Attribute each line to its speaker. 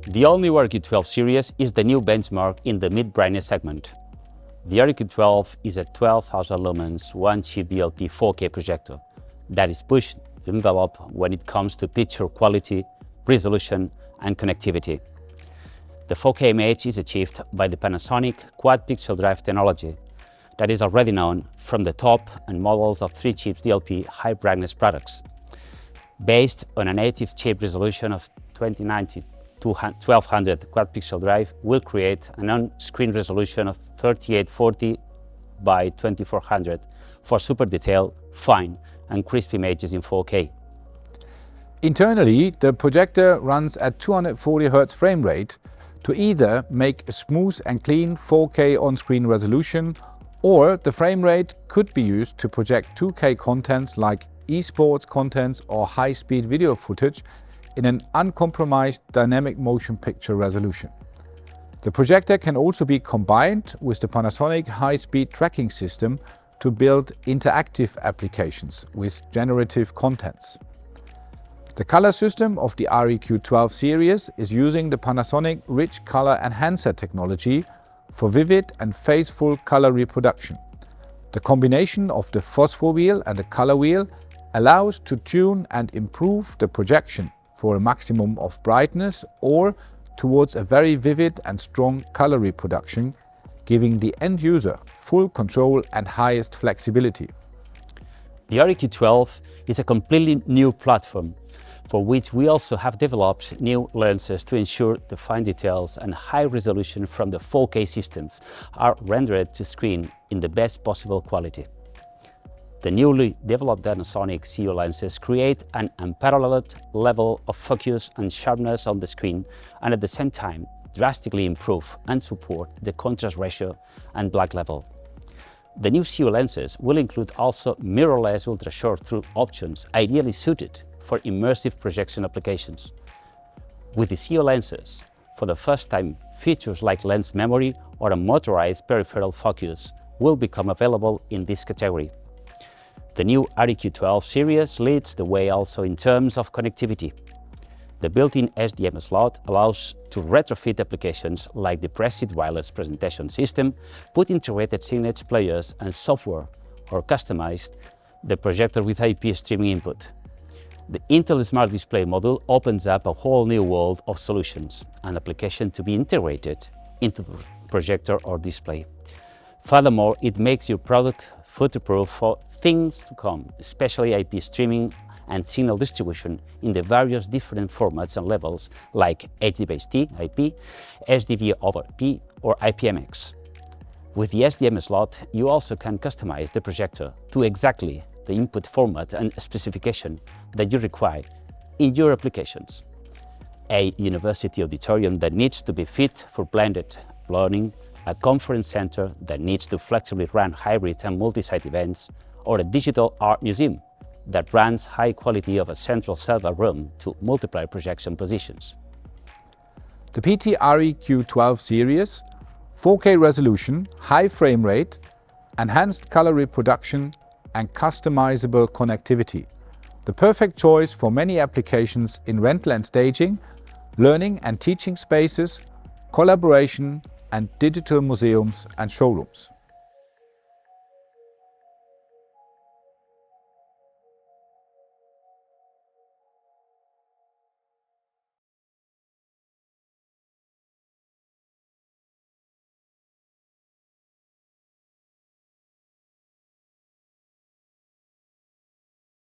Speaker 1: The all-new REQ12 series is the new benchmark in the mid-brightness segment. The REQ12 is a 12,000 lumens one-chip DLP 4K projector that is pushing the envelope when it comes to picture quality, resolution, and connectivity. The 4K image is achieved by the Panasonic quad-pixel drive technology that is already known from the top-end models of 3-chip DLP high-brightness products. Based on a native chip resolution of 2090 to 1200 quad-pixel drive will create an on-screen resolution of 3840 by 2400 for super detailed, fine and crisp images in 4K.
Speaker 2: Internally, the projector runs at 240 Hz frame rate to either make a smooth and clean 4K on-screen resolution, or the frame rate could be used to project 2K contents like esports contents or high-speed video footage in an uncompromised dynamic motion picture resolution. The projector can also be combined with the Panasonic high-speed tracking system to build interactive applications with generative contents. The color system of the REQ12 series is using the Panasonic rich color enhancer technology for vivid and faithful color reproduction. The combination of the phosphor wheel and the color wheel allows to tune and improve the projection for a maximum of brightness or towards a very vivid and strong color reproduction, giving the end user full control and highest flexibility.
Speaker 1: The REQ12 is a completely new platform for which we also have developed new lenses to ensure the fine details and high resolution from the 4K systems are rendered to screen in the best possible quality. The newly developed Panasonic CO lenses create an unparalleled level of focus and sharpness on the screen and at the same time drastically improve and support the contrast ratio and black level. The new CO lenses will include also mirrorless ultra-short through options ideally suited for immersive projection applications. With the CO lenses, for the first time, features like lens memory or a motorized peripheral focus will become available in this category. The new REQ12 series leads the way also in terms of connectivity. The built-in SDM slot allows to retrofit applications like the preset wireless presentation system, put integrated signage players and software, or customize the projector with IP streaming input. The Intel Smart Display module opens up a whole new world of solutions and application to be integrated into the projector or display. Furthermore, it makes your product future-proof for things to come, especially IP streaming and signal distribution in the various different formats and levels like HD-based-T IP, SDV/P, or IPMX. With the SDM slot, you also can customize the projector to exactly the input format and specification that you require in your applications. A university auditorium that needs to be fit for blended learning, a conference center that needs to flexibly run hybrid and multi-site events, or a digital art museum that runs high quality of a central server room to multiply projection positions.
Speaker 2: The PT-REQ12 series, 4K resolution, high frame rate, enhanced color reproduction and customizable connectivity. The perfect choice for many applications in rental and staging, learning and teaching spaces, collaboration and digital museums and showrooms.